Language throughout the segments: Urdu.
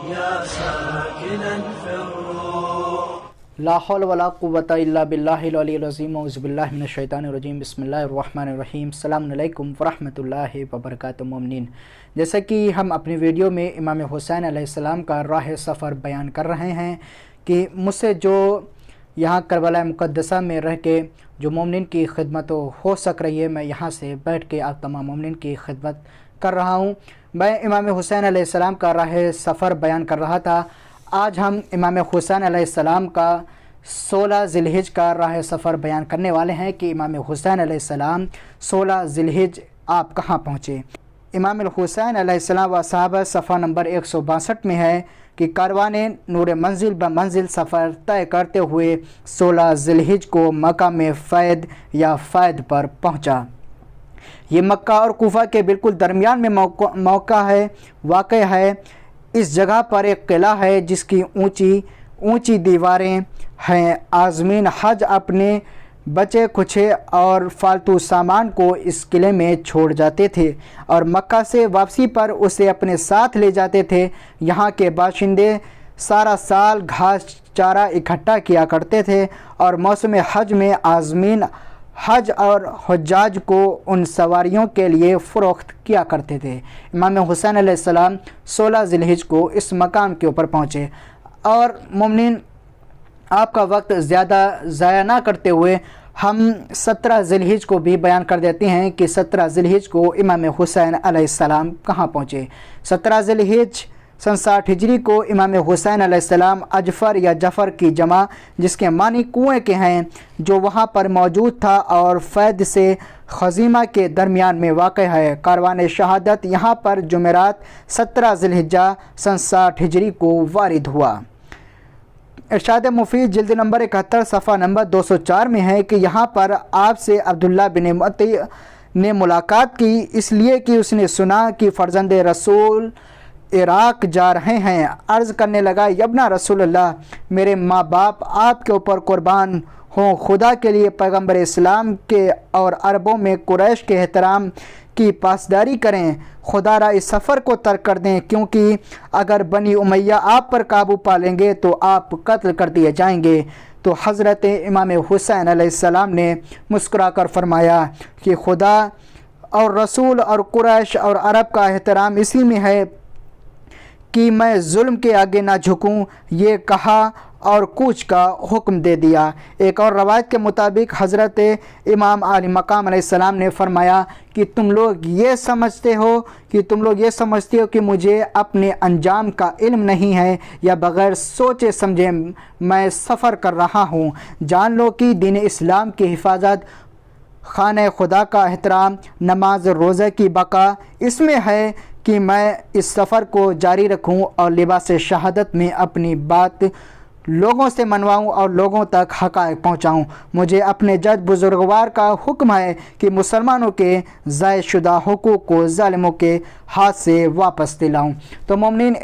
يا ساكنا في الروح. لا حول ولا قوة الا باللہ العلی العظیم. اعوذ باللہ من الشیطان الرجیم. بسم اللہ الرحمن الرحیم. السلام علیکم ورحمۃ اللہ وبرکاتہ. مومنین، جیسا کہ ہم اپنی ویڈیو میں امام حسین علیہ السلام کا راہ سفر بیان کر رہے ہیں کہ مجھ سے جو یہاں کربلا مقدسہ میں رہ کے جو مومنین کی خدمت ہو سک رہی ہے، میں یہاں سے بیٹھ کے آپ تمام مومنین کی خدمت کر رہا ہوں. میں امام حسین علیہ السلام کا راہ سفر بیان کر رہا تھا. آج ہم امام حسین علیہ السلام کا 16 ذیلحج کا راہ سفر بیان کرنے والے ہیں کہ امام حسین علیہ السلام 16 ذیلحج آپ کہاں پہنچے. امام الحسین علیہ السلام و صحابہ صفحہ نمبر 162 میں ہے کہ کاروان نور منزل بمنزل سفر طے کرتے ہوئے 16 ذیلحج کو مکہ میں فید یا فید پر پہنچا. یہ مکہ اور کوفہ کے بالکل درمیان میں واقع ہے. اس جگہ پر ایک قلعہ ہے جس کی اونچی دیواریں ہیں. عازمین حج اپنے بچے کچھے اور فالتو سامان کو اس قلعے میں چھوڑ جاتے تھے اور مکہ سے واپسی پر اسے اپنے ساتھ لے جاتے تھے. یہاں کے باشندے سارا سال گھاس چارہ اکٹھا کیا کرتے تھے اور موسم حج میں عازمین حج اور حجاج کو ان سواریوں کے لیے فروخت کیا کرتے تھے. امام حسین علیہ السلام 16 ذیلحج کو اس مقام کے اوپر پہنچے. اور مومنین، آپ کا وقت زیادہ ضائع نہ کرتے ہوئے ہم 17 ذیلحج کو بھی بیان کر دیتے ہیں کہ 17 ذیلحج کو امام حسین علیہ السلام کہاں پہنچے. 17 ذیلحج سن 60 ہجری کو امام حسین علیہ السلام اجفر یا جفر کی جمع جس کے معنی کنویں کے ہیں جو وہاں پر موجود تھا اور فید سے خزیمہ کے درمیان میں واقع ہے. کاروان شہادت یہاں پر جمعرات 17 ذیلحجہ سن 60 ہجری کو وارد ہوا. ارشاد مفید جلد نمبر 71 صفحہ نمبر 204 میں ہے کہ یہاں پر آپ سے عبداللہ بن متی نے ملاقات کی، اس لیے کہ اس نے سنا کہ فرزند رسول عراق جا رہے ہیں. عرض کرنے لگا، یبنا رسول اللہ، میرے ماں باپ آپ کے اوپر قربان ہوں، خدا کے لیے پیغمبر اسلام کے اور عربوں میں قریش کے احترام کی پاسداری کریں. خدا را اس سفر کو ترک کر دیں، کیونکہ اگر بنی امیہ آپ پر قابو پا لیں گے تو آپ قتل کر دیے جائیں گے. تو حضرت امام حسین علیہ السلام نے مسکرا کر فرمایا کہ خدا اور رسول اور قریش اور عرب کا احترام اسی میں ہے کہ میں ظلم کے آگے نہ جھکوں. یہ کہا اور کوچ کا حکم دے دیا. ایک اور روایت کے مطابق حضرت امام علی مقام علیہ السلام نے فرمایا کہ تم لوگ یہ سمجھتے ہو کہ مجھے اپنے انجام کا علم نہیں ہے یا بغیر سوچے سمجھے میں سفر کر رہا ہوں. جان لو کہ دین اسلام کی حفاظت، خانہ خدا کا احترام، نماز روزہ کی بقا اس میں ہے کہ میں اس سفر کو جاری رکھوں اور لباس شہادت میں اپنی بات لوگوں سے منواؤں اور لوگوں تک حقائق پہنچاؤں. مجھے اپنے جد بزرگوار کا حکم ہے کہ مسلمانوں کے ضائع شدہ حقوق کو ظالموں کے ہاتھ سے واپس دلاؤں. تو مومنین،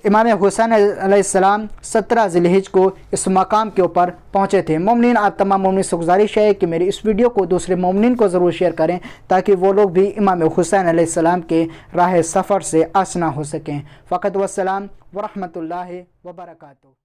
امام حسین علیہ السلام 17 ذیلحج کو اس مقام کے اوپر پہنچے تھے. مومنین، آپ تمام مومنین سے گزارش ہے کہ میری اس ویڈیو کو دوسرے مومنین کو ضرور شیئر کریں تاکہ وہ لوگ بھی امام حسین علیہ السلام کے راہ سفر سے آشنا ہو سکیں. فقط والسلام ورحمۃ اللہ وبرکاتہ.